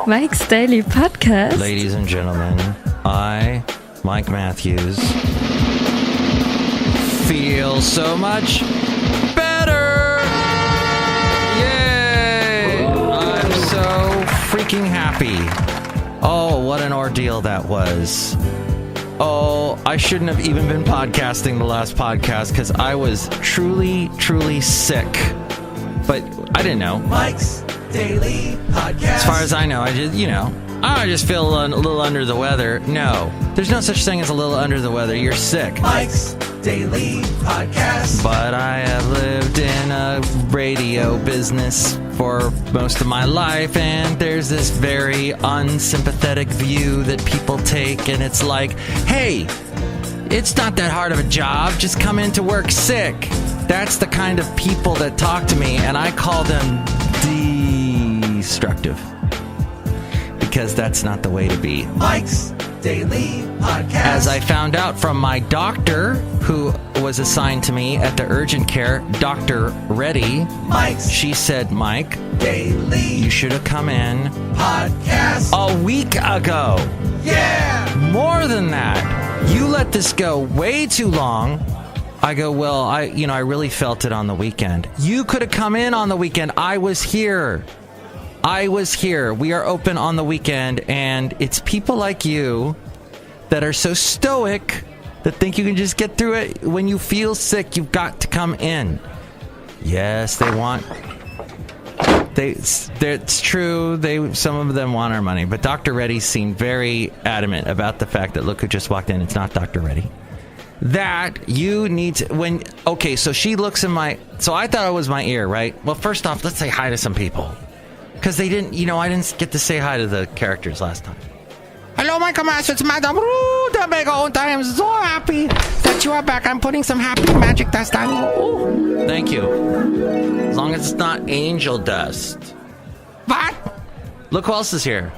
Mike's Daily Podcast. Ladies and gentlemen, I, Mike Matthews, feel so much better. Yay! I'm so freaking happy. Oh, what an ordeal that was. Oh, I shouldn't have even been podcasting the last podcast because I was truly, truly sick. But I didn't know. Mike's Daily Podcast. As far as I know, I just feel a little under the weather. No, there's no such thing as a little under the weather. You're sick. Mike's Daily Podcast. But I have lived in a radio business for most of my life, and there's this very unsympathetic view that people take, and it's like, hey, it's not that hard of a job. Just come into work sick. That's the kind of people that talk to me, and I call them destructive. Because that's not the way to be. Mike's Daily Podcast. As I found out from my doctor, who was assigned to me at the urgent care, Dr. Reddy, she said, Mike, Daily, you should have come in podcast a week ago. Yeah! More than that. You let this go way too long. I go, well, I really felt it on the weekend. You could have come in on the weekend. I was here. We are open on the weekend, and it's people like you that are so stoic that think you can just get through it. When you feel sick, you've got to come in. Yes, it's true. Some of them want our money, but Dr. Reddy seemed very adamant about the fact that look who just walked in. It's not Dr. Reddy. That you need to, so she looks in so I thought it was my ear, right? Well, first off, let's say hi to some people. Because they didn't, I didn't get to say hi to the characters last time. Hello, my commander, it's Madame Rootabega, and I am so happy that you are back. I'm putting some happy magic dust on you. Ooh. Thank you. As long as it's not angel dust. What? Look who else is here.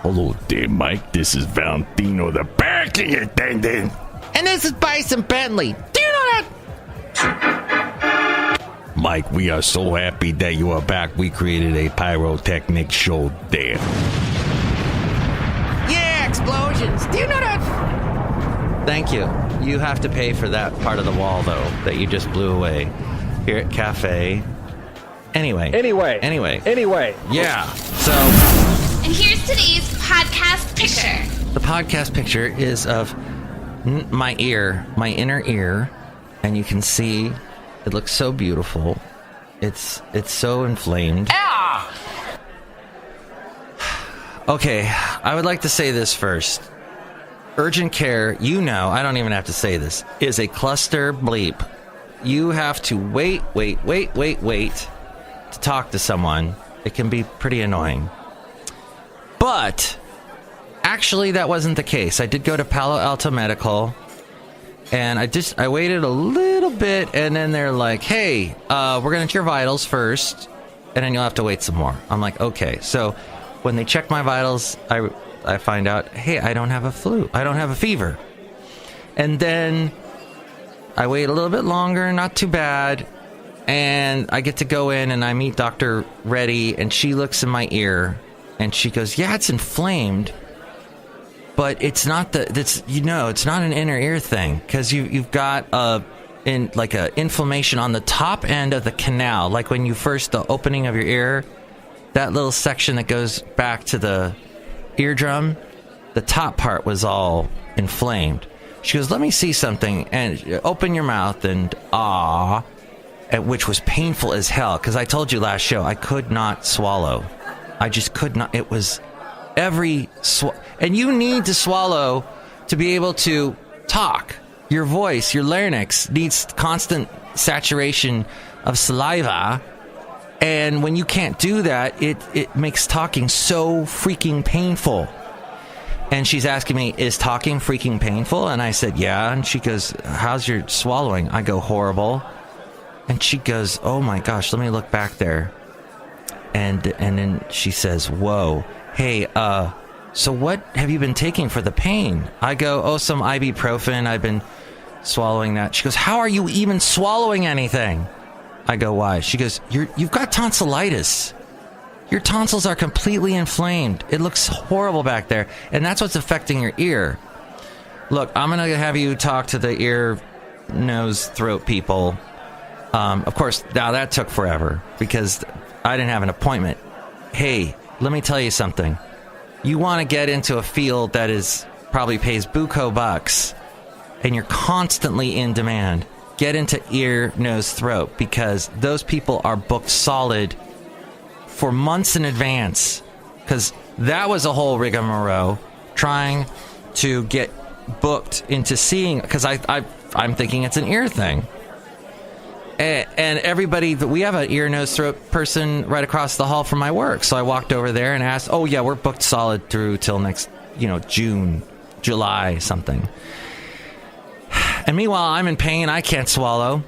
Hello there, Mike. This is Valentino, the parking attendant. And this is Bison Bentley. Do you know that? Mike, we are so happy that you are back. We created a pyrotechnic show there. Yeah, explosions. Do you know that? Thank you. You have to pay for that part of the wall, though, that you just blew away. Here at Cafe. Anyway. Yeah. So. And here's today's podcast picture. The podcast picture is of my ear, my inner ear, and you can see it looks so beautiful. It's so inflamed. Ah! Okay, I would like to say this first. Urgent care, I don't even have to say this, is a cluster bleep. You have to wait to talk to someone. It can be pretty annoying. But actually, that wasn't the case. I did go to Palo Alto Medical, and I waited a little bit, and then they're like, hey, we're going to do your vitals first, and then you'll have to wait some more. I'm like, okay. So when they check my vitals, I find out, hey, I don't have a flu. I don't have a fever. And then I wait a little bit longer, not too bad, and I get to go in, and I meet Dr. Reddy, and she looks in my ear, and she goes, yeah, it's inflamed. But it's not it's not an inner ear thing, because you've got a inflammation on the top end of the canal, like when the opening of your ear, that little section that goes back to the eardrum, the top part was all inflamed. She goes, let me see something, and open your mouth, and which was painful as hell, because I told you last show I could not swallow. I just could not. It was and you need to swallow to be able to talk. Your voice, your larynx needs constant saturation of saliva, and when you can't do that, it makes talking so freaking painful. And she's asking me, is talking freaking painful? And I said, yeah. And she goes, how's your swallowing? I go, horrible. And she goes, oh my gosh, let me look back there. And then she says, whoa. Hey, so what have you been taking for the pain? I go, some ibuprofen. I've been swallowing that. She goes, how are you even swallowing anything? I go, why? She goes, you've got tonsillitis. your tonsils are completely inflamed. It looks horrible back there, and that's what's affecting your ear. Look, I'm going to have you talk to the ear, nose, throat people. Of course, now that took forever because I didn't have an appointment. Hey, let me tell you something. You want to get into a field that probably pays buco bucks, and you're constantly in demand. Get into ear, nose, throat, because those people are booked solid for months in advance. Because that was a whole rigmarole trying to get booked into seeing, because I'm thinking it's an ear thing. And everybody, we have an ear, nose, throat person right across the hall from my work. So I walked over there and asked, oh yeah, we're booked solid through till next, June, July, something. And meanwhile, I'm in pain. I can't swallow.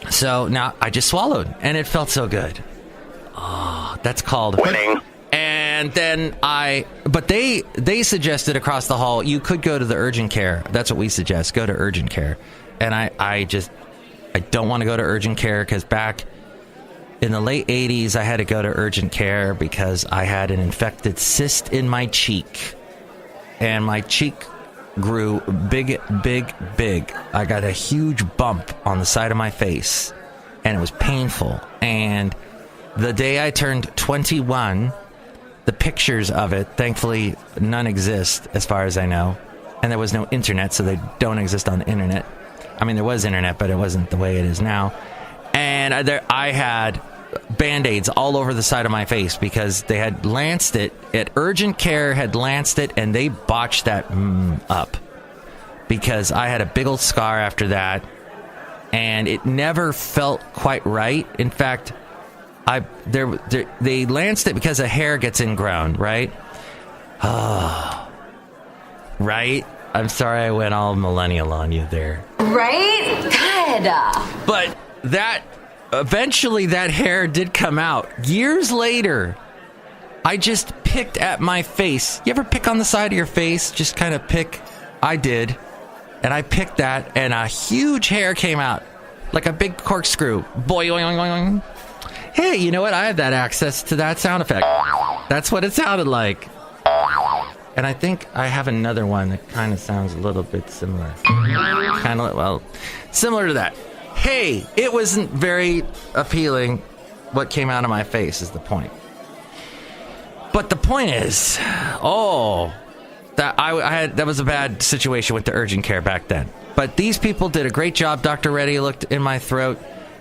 So now I just swallowed, and it felt so good. Oh, that's called winning. And then but they suggested across the hall, you could go to the urgent care. That's what we suggest. Go to urgent care. And I don't want to go to urgent care because back in the late 80s, I had to go to urgent care because I had an infected cyst in my cheek. And my cheek grew big. I got a huge bump on the side of my face, and it was painful. And the day I turned 21, the pictures of it, thankfully, none exist as far as I know. And there was no internet, so they don't exist on the internet. I mean, there was internet, but it wasn't the way it is now. And I had Band-Aids all over the side of my face because they had lanced it. At urgent care had lanced it, and they botched that up because I had a big old scar after that, and it never felt quite right. In fact, they lanced it because a hair gets ingrown, right? Right? I'm sorry I went all millennial on you there. Right? God. But eventually that hair did come out. Years later, I just picked at my face. You ever pick on the side of your face? Just kind of pick? I did. And I picked that, and a huge hair came out. Like a big corkscrew. Boing. Hey, you know what? I have that access to that sound effect. That's what it sounded like. And I think I have another one that kind of sounds a little bit similar. Similar to that. Hey, it wasn't very appealing what came out of my face is the point. But the point is, that was a bad situation with the urgent care back then. But these people did a great job. Dr. Reddy looked in my throat,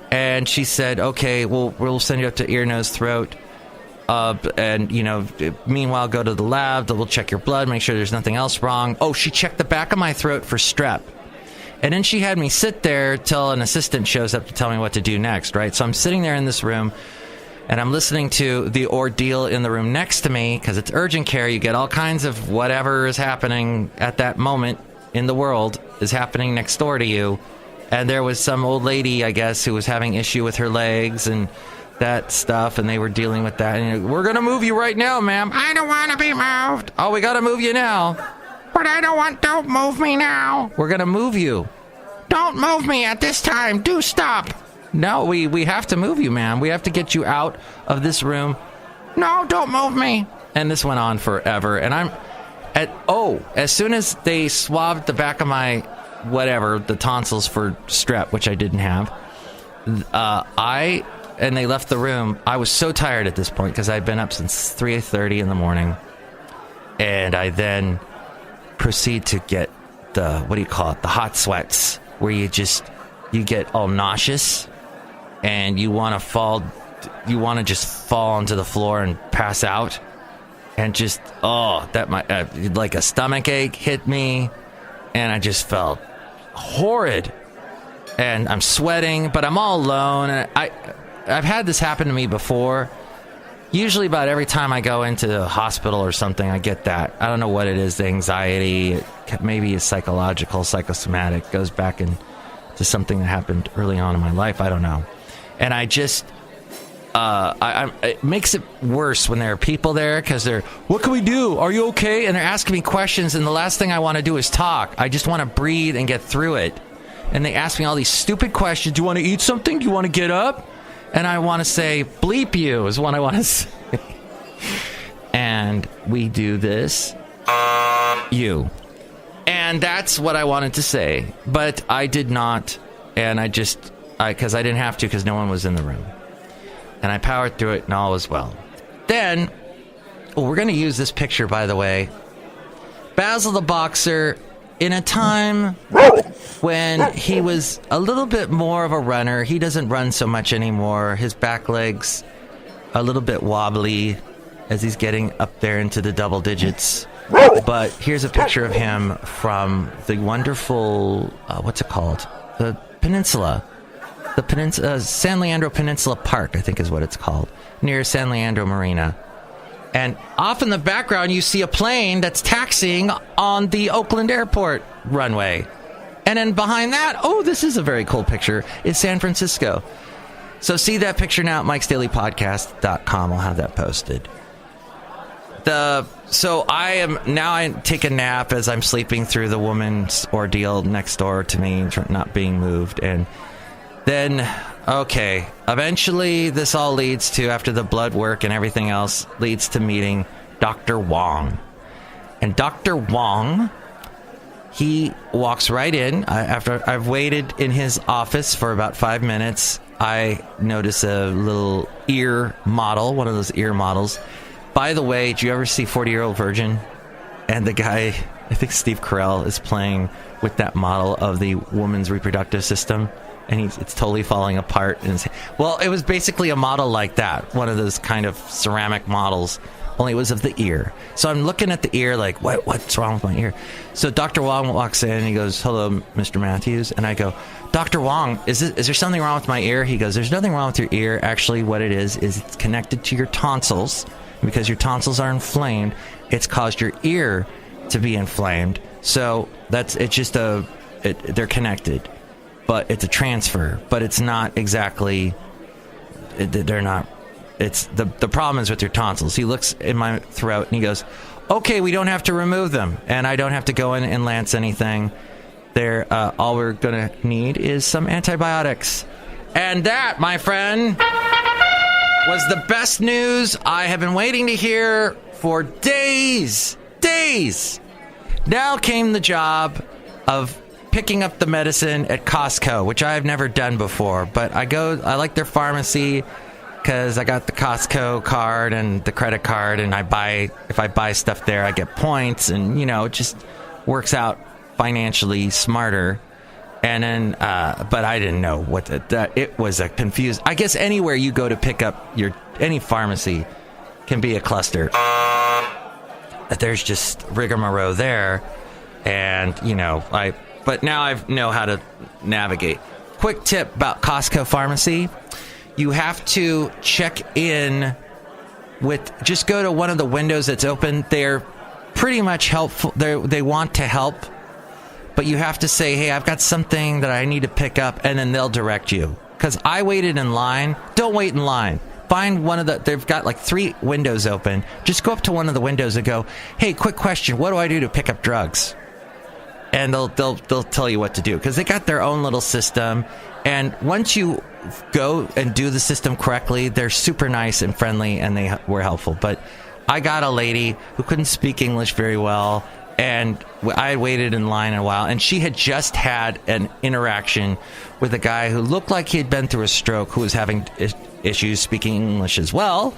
and she said, okay, we'll send you up to ear, nose, throat. And, meanwhile, go to the lab. They'll check your blood, make sure there's nothing else wrong. Oh, she checked the back of my throat for strep. And then she had me sit there till an assistant shows up to tell me what to do next, right? So I'm sitting there in this room, and I'm listening to the ordeal in the room next to me, because it's urgent care. You get all kinds of whatever is happening at that moment in the world is happening next door to you. And there was some old lady, I guess, who was having issue with her legs and that stuff, and they were dealing with that. And we're going to move you right now, ma'am. I don't want to be moved. Oh, we got to move you now. But don't move me now. We're going to move you. Don't move me at this time. Do stop. No, we have to move you, ma'am. We have to get you out of this room. No, don't move me. And this went on forever. And as soon as they swabbed the back of my the tonsils for strep, which I didn't have, and they left the room. I was so tired at this point because I'd been up since 3:30 in the morning. And I then proceed to get the hot sweats, where you get all nauseous and you want to just fall onto the floor and pass out. And just, like a stomach ache hit me, and I just felt horrid. And I'm sweating, but I'm all alone. And I've had this happen to me before. Usually about every time I go into the hospital or something, I get that. I don't know what it is, the anxiety. Maybe it's psychological, psychosomatic. It goes back into something that happened early on in my life. I don't know. And I just... it makes it worse when there are people there, because they're, what can we do? Are you okay? And they're asking me questions, and the last thing I want to do is talk. I just want to breathe and get through it. And they ask me all these stupid questions. Do you want to eat something? Do you want to get up? And I want to say, bleep you is what I want to say. And we do this. You. And that's what I wanted to say. But I did not. And because I didn't have to because no one was in the room. And I powered through it and all was well. Then, we're going to use this picture, by the way. Basil the Boxer, in a time when he was a little bit more of a runner. He doesn't run so much anymore. His back legs a little bit wobbly as he's getting up there into the double digits. But here's a picture of him from the wonderful, what's it called? The peninsula. The peninsula, San Leandro Peninsula Park, I think is what it's called, near San Leandro Marina. And off in the background, you see a plane that's taxiing on the Oakland Airport runway. And then behind that, this is a very cool picture, is San Francisco. So see that picture now at MIKEs-DAILY-PODCAST.com. I'll have that posted. So I take a nap as I'm sleeping through the woman's ordeal next door to me, not being moved. And then, eventually this all leads to, after the blood work and everything else, leads to meeting Dr. Wong. And Dr. Wong, he walks right in. After I've waited in his office for about 5 minutes, I notice a little ear model, one of those ear models. By the way, did you ever see 40-Year-Old Virgin? And the guy, I think Steve Carell, is playing with that model of the woman's reproductive system. And it's totally falling apart. Well, it was basically a model like that. One of those kind of ceramic models. Only it was of the ear. So I'm looking at the ear like, what's wrong with my ear? So Dr. Wong walks in and he goes, hello, Mr. Matthews. And I go, Dr. Wong, is there something wrong with my ear? He goes, there's nothing wrong with your ear. Actually, what it is it's connected to your tonsils. Because your tonsils are inflamed, it's caused your ear to be inflamed. So they're connected. But it's a transfer. But it's not exactly, they're not, it's, the problem is with your tonsils. He looks in my throat and he goes, okay, we don't have to remove them. And I don't have to go in and lance anything. All we're going to need is some antibiotics. And that, my friend, was the best news I have been waiting to hear for days. Now came the job of picking up the medicine at Costco, which I have never done before. But I like their pharmacy because I got the Costco card and the credit card, and if I buy stuff there, I get points, and it just works out financially smarter. And then, but I didn't know it was a confused. I guess anywhere you go to pick up any pharmacy can be a cluster. There's just rigmarole there, and but now I know how to navigate. Quick tip about Costco pharmacy: you have to check in just go to one of the windows that's open. They're pretty much helpful. They want to help. But you have to say, hey, I've got something that I need to pick up, and then they'll direct you. Because I waited in line. Don't wait in line. Find they've got like 3 windows open. Just go up to one of the windows and go, hey, quick question, what do I do to pick up drugs? And they'll tell you what to do. Because they got their own little system. And once you go and do the system correctly, they're super nice and friendly, and they were helpful. But I got a lady who couldn't speak English very well. And I had waited in line a while, and she had just had an interaction with a guy who looked like he had been through a stroke, who was having issues speaking English as well.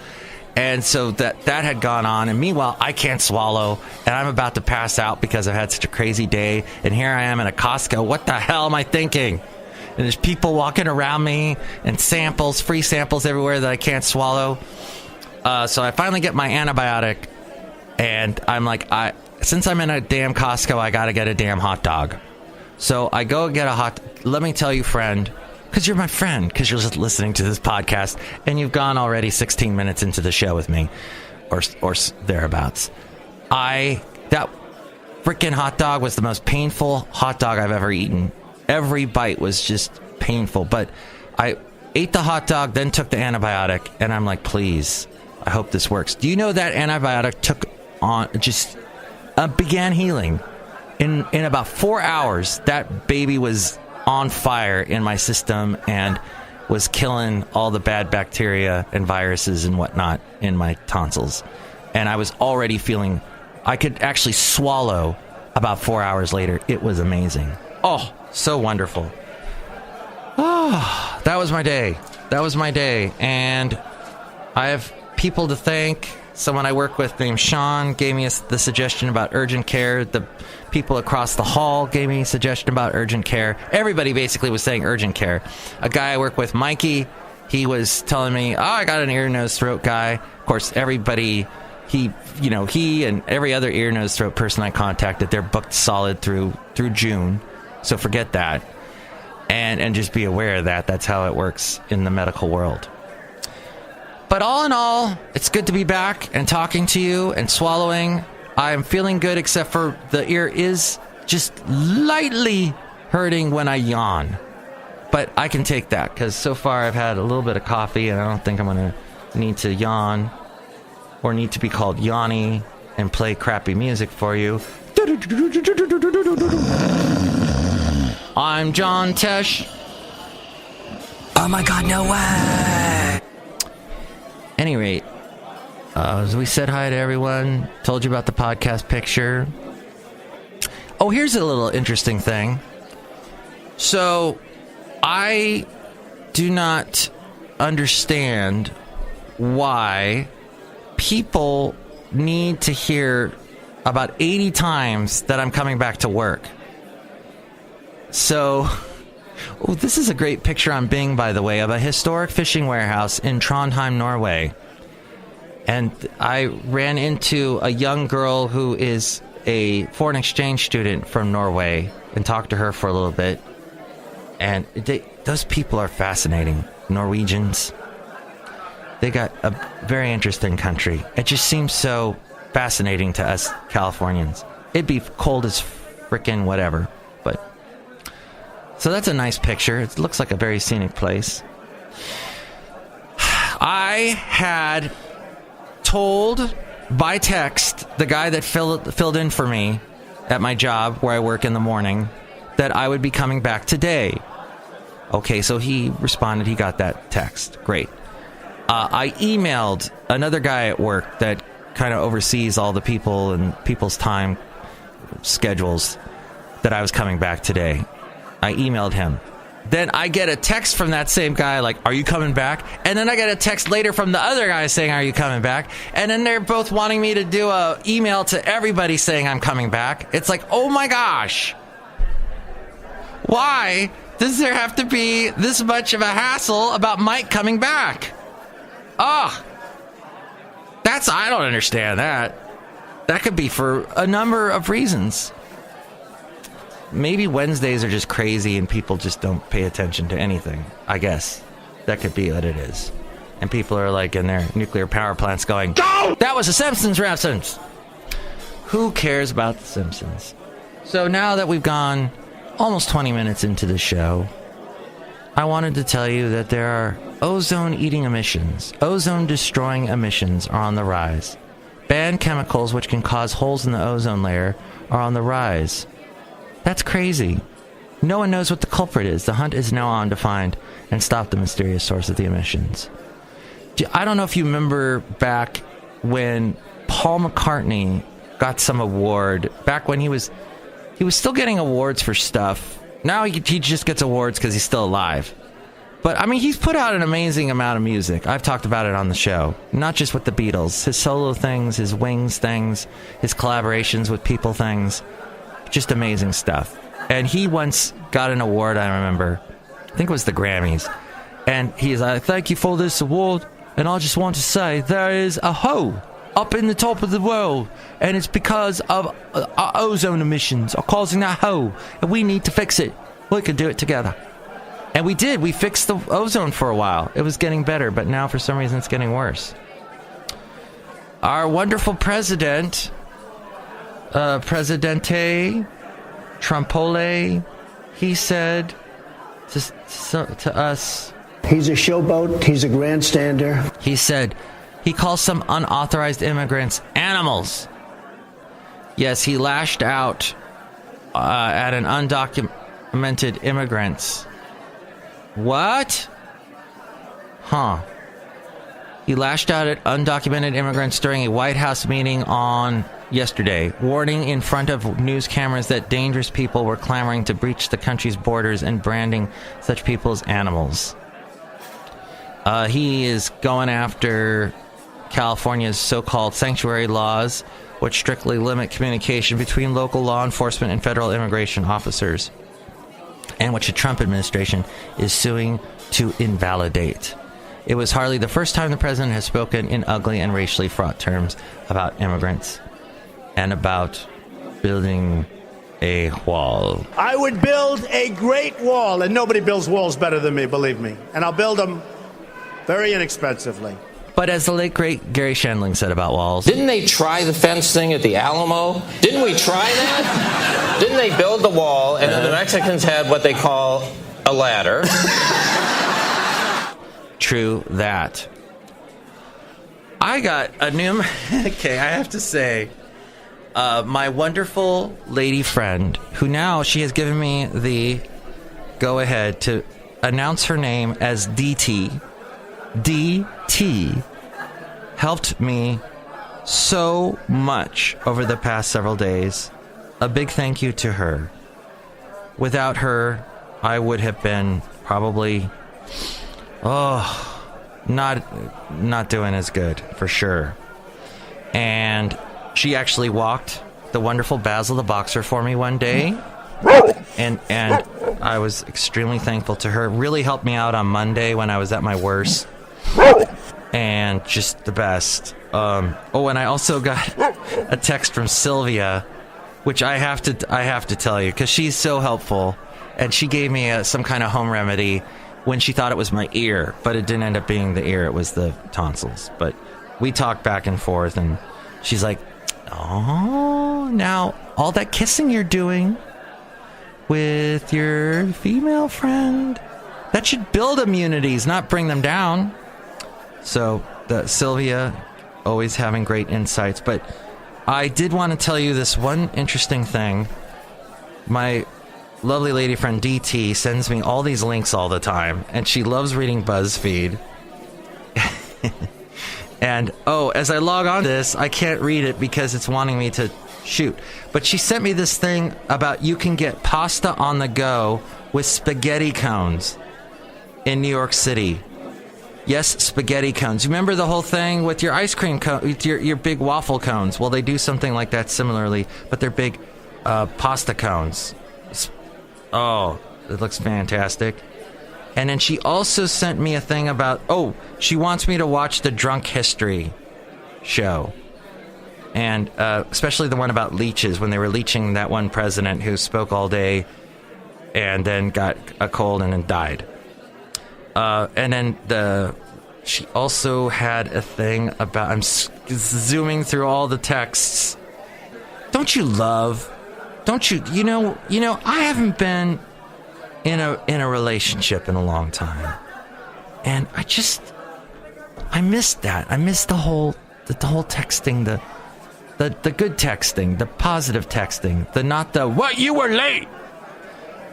And so that had gone on. And meanwhile, I can't swallow, and I'm about to pass out because I've had such a crazy day. And here I am in a Costco. What the hell am I thinking? And there's people walking around me and free samples everywhere that I can't swallow. So I finally get my antibiotic, and I'm like, since I'm in a damn Costco, I gotta get a damn hot dog. So I go get let me tell you, friend, because you're my friend, because you're just listening to this podcast, and you've gone already 16 minutes into the show with me, or thereabouts. That freaking hot dog was the most painful hot dog I've ever eaten. Every bite was just painful, but I ate the hot dog, then took the antibiotic, and I'm like, please, I hope this works. Do you know that antibiotic began healing? In about 4 hours, that baby was on fire in my system, and was killing all the bad bacteria and viruses and whatnot in my tonsils. And I was already feeling, I could actually swallow about 4 hours later. It was amazing. Oh, so wonderful. Oh, that was my day. That was my day. And I have people to thank. Someone I work with named Sean gave me the suggestion about urgent care. The people across the hall gave me a suggestion about urgent care. Everybody basically was saying urgent care. A guy I work with, Mikey, he was telling me, oh, I got an ear, nose, throat guy. Of course, everybody, he and every other ear, nose, throat person I contacted, they're booked solid through June. So forget that. And just be aware of that. That's how it works in the medical world. But all in all, it's good to be back and talking to you and swallowing. I'm feeling good, except for the ear is just lightly hurting when I yawn. But I can take that, because so far I've had a little bit of coffee, and I don't think I'm going to need to yawn or need to be called Yanni and play crappy music for you. I'm John Tesh. Oh my God, no way! Any rate, as we said hi to everyone, told you about the podcast picture. Oh, here's a little interesting thing. So, I do not understand why people need to hear about 80 times that I'm coming back to work. So, oh, this is a great picture on Bing, by the way, of a historic fishing warehouse in Trondheim, Norway. And I ran into a young girl who is a foreign exchange student from Norway and talked to her for a little bit. And those people are fascinating. Norwegians. They got a very interesting country. It just seems so fascinating to us Californians. It'd be cold as frickin' whatever, but... So that's a nice picture. It looks like a very scenic place. I had told by text the guy that filled in for me at my job where I work in the morning that I would be coming back today. Okay, so he responded. He got that text. Great. I emailed another guy at work that kind of oversees all the people and people's time schedules that I was coming back today. I emailed him. Then I get a text from that same guy like, are you coming back? And then I get a text later from the other guy saying, are you coming back? And then they're both wanting me to do a email to everybody saying I'm coming back. It's like, oh my gosh. Why does there have to be this much of a hassle about Mike coming back? I don't understand that. That could be for a number of reasons. Maybe Wednesdays are just crazy and people just don't pay attention to anything. I guess that could be what it is. And people are like in their nuclear power plants going, "Go! That was a Simpsons reference." Who cares about the Simpsons? So now that we've gone almost 20 minutes into the show, I wanted to tell you that there are ozone-eating emissions. Ozone-destroying emissions are on the rise. Banned chemicals which can cause holes in the ozone layer are on the rise. That's crazy. No one knows what the culprit is. The hunt is now on to find and stop the mysterious source of the emissions. I don't know if you remember back when Paul McCartney got some award, back when he was still getting awards for stuff. Now he just gets awards because he's still alive. But, I mean, he's put out an amazing amount of music. I've talked about it on the show. Not just with the Beatles. His solo things, his Wings things, his collaborations with people things. Just amazing stuff. And he once got an award, I remember. I think it was the Grammys. And he's like, thank you for this award. And I just want to say there is a hole up in the top of the world. And it's because of our ozone emissions are causing that hole. And we need to fix it. We can do it together. And we did. We fixed the ozone for a while. It was getting better. But now for some reason it's getting worse. Our wonderful president... Presidente Trumpole, he said to us... He's a showboat. He's a grandstander. He said he calls some unauthorized immigrants animals. Yes, he lashed out at an undocumented immigrants. What? He lashed out at undocumented immigrants during a White House meeting on yesterday, warning in front of news cameras that dangerous people were clamoring to breach the country's borders and branding such people as animals. He is going after California's so-called sanctuary laws, which strictly limit communication between local law enforcement and federal immigration officers, and which the Trump administration is suing to invalidate. It was hardly the first time the president has spoken in ugly and racially fraught terms about immigrants and about building a wall. I would build a great wall, and nobody builds walls better than me, believe me. And I'll build them very inexpensively. But as the late, great Gary Shandling said about walls... Didn't they try the fence thing at the Alamo? Didn't we try that? Didn't they build the wall, and then the Mexicans had what they call a ladder? True that. I got a new... Okay, I have to say, my wonderful lady friend, who now she has given me the go-ahead to announce her name as DT, helped me so much over the past several days. A big thank you to her. Without her, I would have been probably... not doing as good, for sure. And she actually walked the wonderful Basil the Boxer for me one day. And I was extremely thankful to her. Really helped me out on Monday when I was at my worst. And just the best. And I also got a text from Sylvia, which I have to tell you, because she's so helpful. And she gave me some kind of home remedy when she thought it was my ear, but it didn't end up being the ear, it was the tonsils. But we talked back and forth, and she's like, oh, now all that kissing you're doing with your female friend, that should build immunities, not bring them down. So Sylvia, always having great insights. But I did want to tell you this one interesting thing. My lovely lady friend DT sends me all these links all the time, and she loves reading BuzzFeed. And as I log on to this, I can't read it because it's wanting me to shoot. But she sent me this thing about you can get pasta on the go with spaghetti cones in New York City. Yes, spaghetti cones. You remember the whole thing with your ice cream cone, with your big waffle cones? Well, they do something like that similarly, but they're big pasta cones. Oh, it looks fantastic. And then she also sent me a thing about, she wants me to watch the Drunk History show. And especially the one about leeches, when they were leeching that one president who spoke all day and then got a cold and then died. And then she also had a thing about, I'm zooming through all the texts. Don't you, you know, I haven't been in a relationship in a long time. And I missed that. I missed the whole texting, the good texting, the positive texting, not the, what, you were late?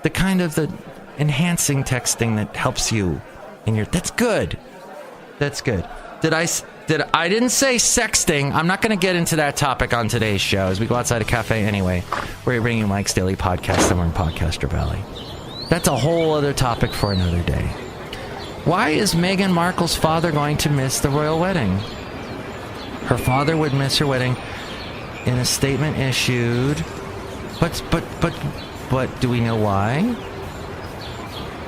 The kind of the enhancing texting that helps you in your, that's good. That's good. I didn't say sexting. I'm not going to get into that topic on today's show as we go outside a cafe anyway. We're bringing you Mike's Daily Podcast somewhere in Podcaster Valley. That's a whole other topic for another day. Why is Meghan Markle's father going to miss the royal wedding? Her father would miss her wedding in a statement issued. But do we know why?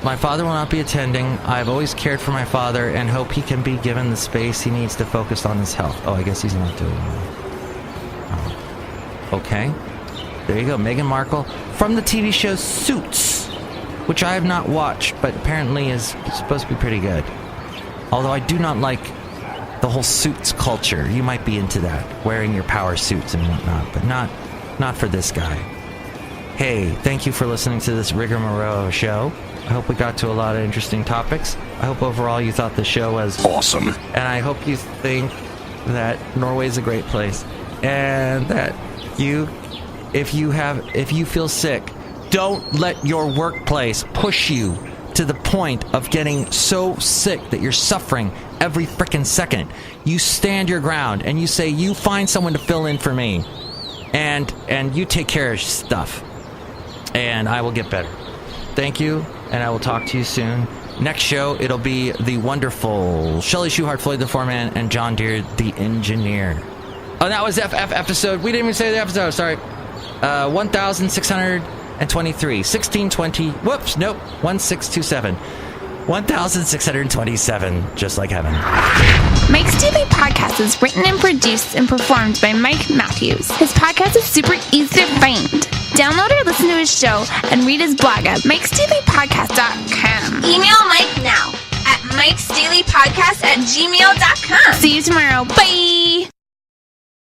My father will not be attending. I've always cared for my father and hope he can be given the space he needs to focus on his health. I guess he's not doing well. Okay. There you go. Meghan Markle from the TV show Suits, which I have not watched, but apparently is supposed to be pretty good. Although I do not like the whole Suits culture. You might be into that, wearing your power suits and whatnot, but not for this guy. Hey, thank you for listening to this Rigamarole show. I hope we got to a lot of interesting topics. I hope overall you thought the show was awesome. And I hope you think that Norway is a great place. And that if you feel sick, don't let your workplace push you to the point of getting so sick that you're suffering every frickin' second, you stand your ground and you say, you find someone to fill in for me, and you take care of stuff, and I will get better. Thank you, and I will talk to you soon. Next show, it'll be the wonderful Chely Shoehart, Floyd the Floorman, and John Deere the engineer. Oh, that was episode. We didn't even say the episode. Sorry. 1623. 1620. Whoops. Nope. 1627. 1627. Just like heaven. Mike's Daily Podcast is written and produced and performed by Mike Matthews. His podcast is super easy to find. Download or listen to his show and read his blog at MIKEs-DAILY-PODCAST.com. Email Mike now at MIKEs-DAILY-PODCAST@gmail.com. See you tomorrow. Bye!